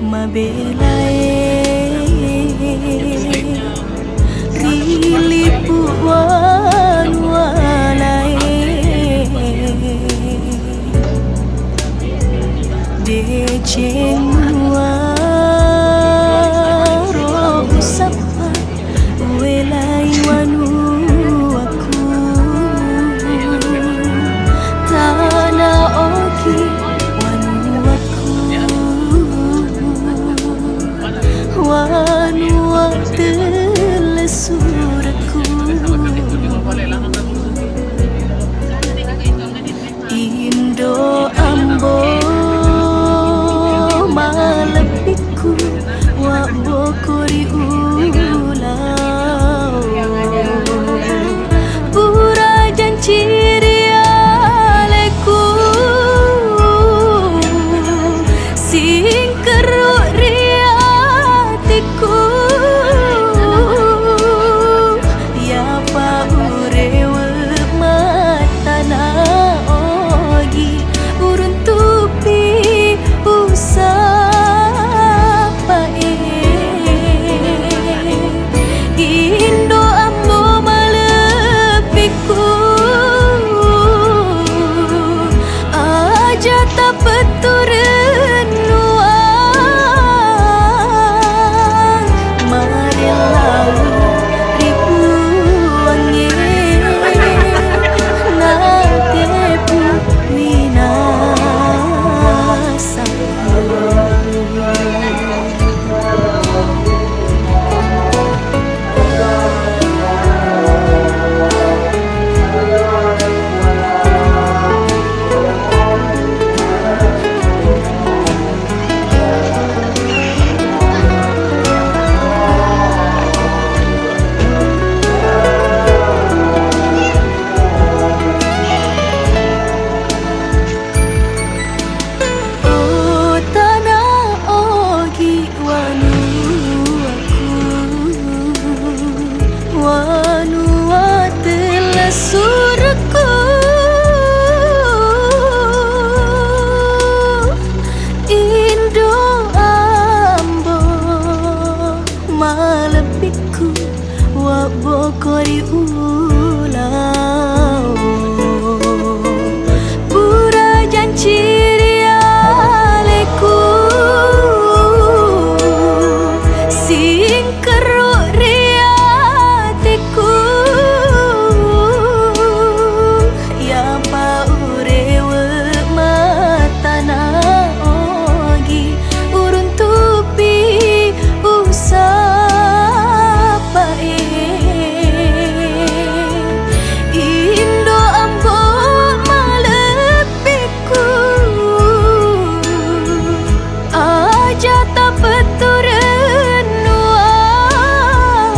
mabelai rilipu wan walai decengua ro usapa welai wanu aku tana oki wanu aku wanu telesuraku Indo ambo malepiku wak bokori ulau pura janciri aleku sing keruk riatiku ya paurewe matana ogi urun tupi usapa Indo ambo malepiku aja tak peturen nuang marilah ribuan natepu winasa surku Indo ambo malepiku wak bokori ulau pura janciri aleku sing keruk riatiku ya paurewe matana ogi urun tupi usapa Indo ambo malepiku aja tak peturen nuang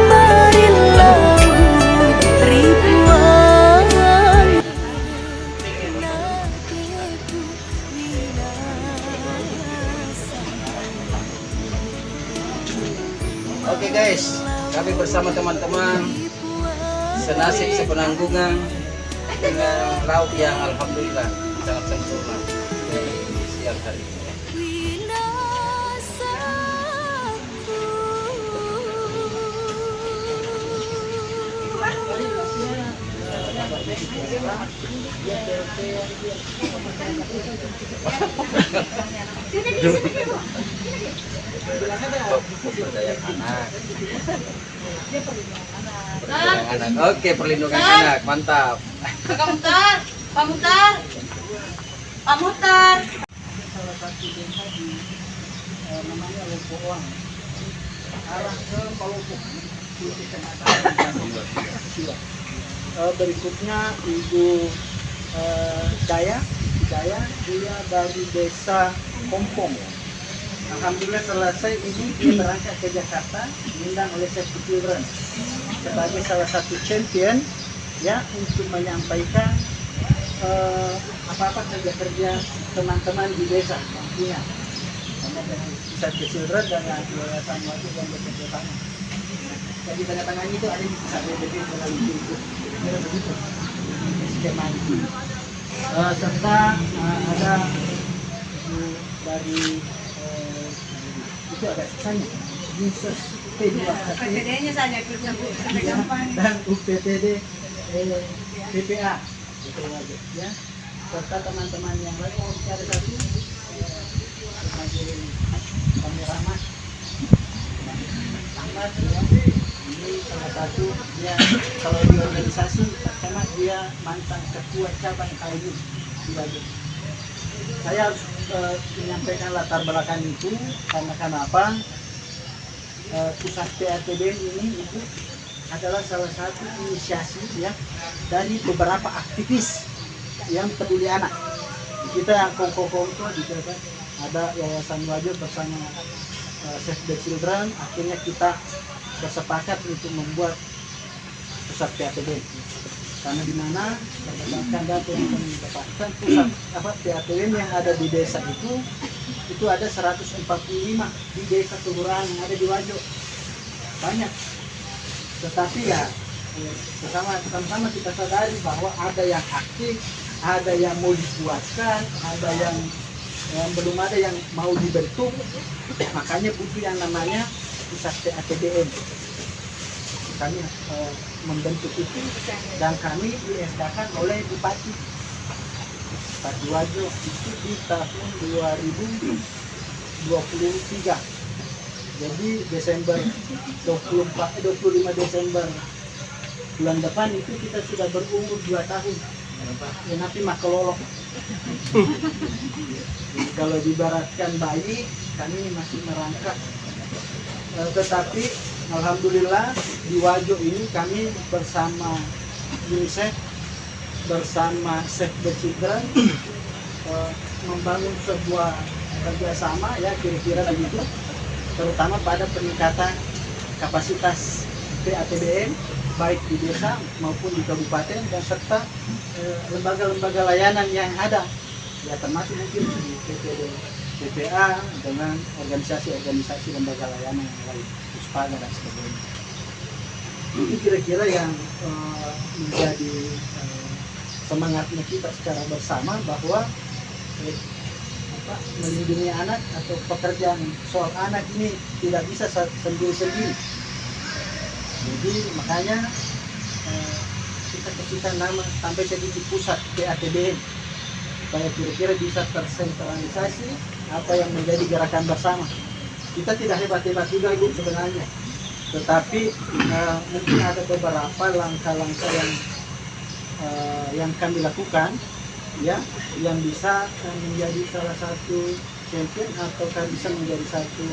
marilah ribuan natepu winasa. Oke guys, kami bersama teman-teman senasib sepenanggungan dengan lauk yang alhamdulillah sangat sempurna di siang hari ini. Perlindungan anak. Oke, perlindungan anak, mantap. Pamutar, pamutar, pamutar. Salah satu desa di namanya Lompoang, arah ke Palopok, kecamatan Siwa. Berikutnya Ibu Daya, dia dari desa Kompong. Alhamdulillah selesai ini dia berangkat ke Jakarta, diundang oleh Save the Children sebagai salah satu champion ya untuk menyampaikan apa-apa kerja-kerja teman-teman di desa yang punya, sama dengan Save the Children dan Yayasan Wati yang bekerja sama. Jadi tanda tangannya itu ada di pusat BPD melalui itu, begitu skema itu. Serta ada dari itu ada sisanya Dinsos P2KT PPD-nya saja kerja dan UPTD PPA itu wajib ya, serta teman-teman yang lain mau bicara satu sebagai kameraman sangat ya. Ini salah satu dia kalau di organisasi karena dia mantan ketua cabang KMI di Wajib. Saya harus menyampaikan latar belakang itu karena kenapa pusat PATBM ini itu adalah salah satu inisiasi ya dari beberapa aktivis yang peduli anak. Kita yang kongko-kongko gitu kan, ada Yayasan Wajib bersama Save the Children, akhirnya kita bersepakat untuk membuat pusat PATBM. Karena di mana berdasarkan data yang kami dapatkan pusat PATBM yang ada di desa itu ada 145 di desa kelurahan yang ada di Wajo, banyak. Tetapi ya sama-sama kita sadari bahwa ada yang aktif, ada yang mau dibuatkan, ada yang belum ada yang mau dibentuk, makanya butuh yang namanya pusat PATBM. Kami membentuk itu dan kami diesdakan oleh Bupati Wajo itu di tahun 2023. Jadi Desember 25 Desember bulan depan itu kita sudah berumur 2 tahun. Ya nanti mah kelolok. Jadi kalau dibaratkan bayi, kami masih merangkak. Tetapi alhamdulillah di Wajo ini kami bersama UNICEF, bersama Save the Children membangun sebuah kerjasama ya kira-kira begitu, terutama pada peningkatan kapasitas PATBM baik di desa maupun di kabupaten dan serta lembaga-lembaga layanan yang ada ya, termasuk mungkin di PPA dengan organisasi-organisasi lembaga layanan yang lain, Puspaga dan sebagainya. Itu kira-kira yang menjadi semangatnya kita secara bersama bahwa melindungi anak atau pekerjaan soal anak ini tidak bisa sendiri-sendiri. Jadi makanya kita kasihkan nama sampai sedikit pusat PATBM supaya kira-kira bisa tersentralisasi apa yang menjadi gerakan bersama. Kita tidak hebat-hebat juga Bu sebenarnya, tetapi mungkin ada beberapa langkah-langkah yang kami lakukan ya, yang bisa menjadi salah satu champion atau kan bisa menjadi satu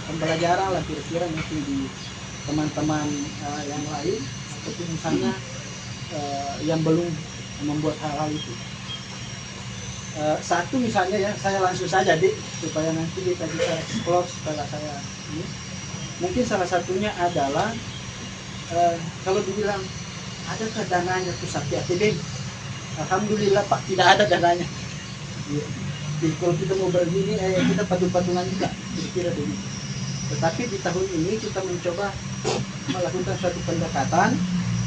pembelajaran lah kira-kira mungkin di teman-teman yang lain, seperti misalnya yang belum membuat hal-hal itu. Satu misalnya ya, saya langsung saja Dik, supaya nanti kita bisa close setelah saya ini. Mungkin salah satunya adalah kalau dibilang ada dananya pusat PATBM, alhamdulillah Pak tidak ada dananya. Jadi kalau kita mau begini, kita patung-patungan juga, kira-kira begitu. Tetapi di tahun ini kita mencoba melakukan suatu pendekatan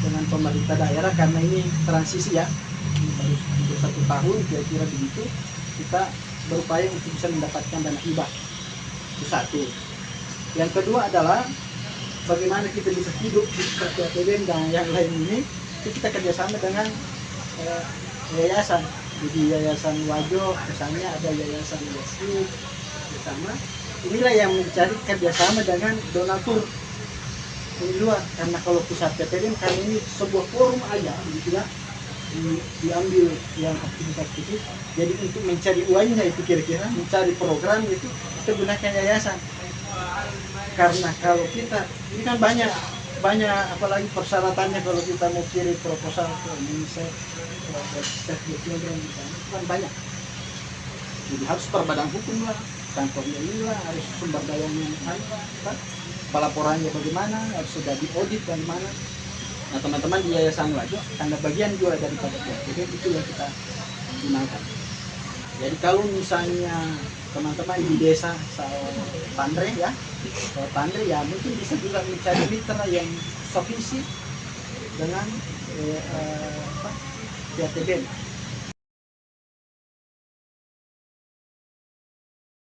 dengan pemerintah daerah karena ini transisi ya, untuk 1 tahun kira-kira begitu, kita berupaya untuk bisa mendapatkan dana hibah. Itu satu. Yang kedua adalah bagaimana kita bisa hidup di PATBM dan yang lain ini, itu kita kerjasama dengan yayasan. Jadi yayasan Wajo, misalnya ada yayasan Yesi bersama. Inilah yang mencari kerjasama dengan donatur di luar, karena kalau pusat PATBM kan ini sebuah forum aja, gitu ya, diambil yang aktivis-aktivis. Jadi untuk mencari uangnya itu kira-kira mencari program itu kita gunakan yayasan. Karena kalau kita ini kan banyak apalagi persyaratannya kalau kita mau kirim proposal ke UNICEF, Save the Children misalnya, itu kan banyak. Jadi harus perbadan hukum lah, kantornya inilah, harus sumber dayanya kan, pelaporannya bagaimana, harus sudah diaudit bagaimana. Nah teman-teman di Yayasan Wajo, karena bagian juga daripada PATBM itu yang kita gunakan. Jadi kalau misalnya teman-teman di desa Pandre ya, mungkin bisa juga mencari mitra yang sovisi dengan PATBM.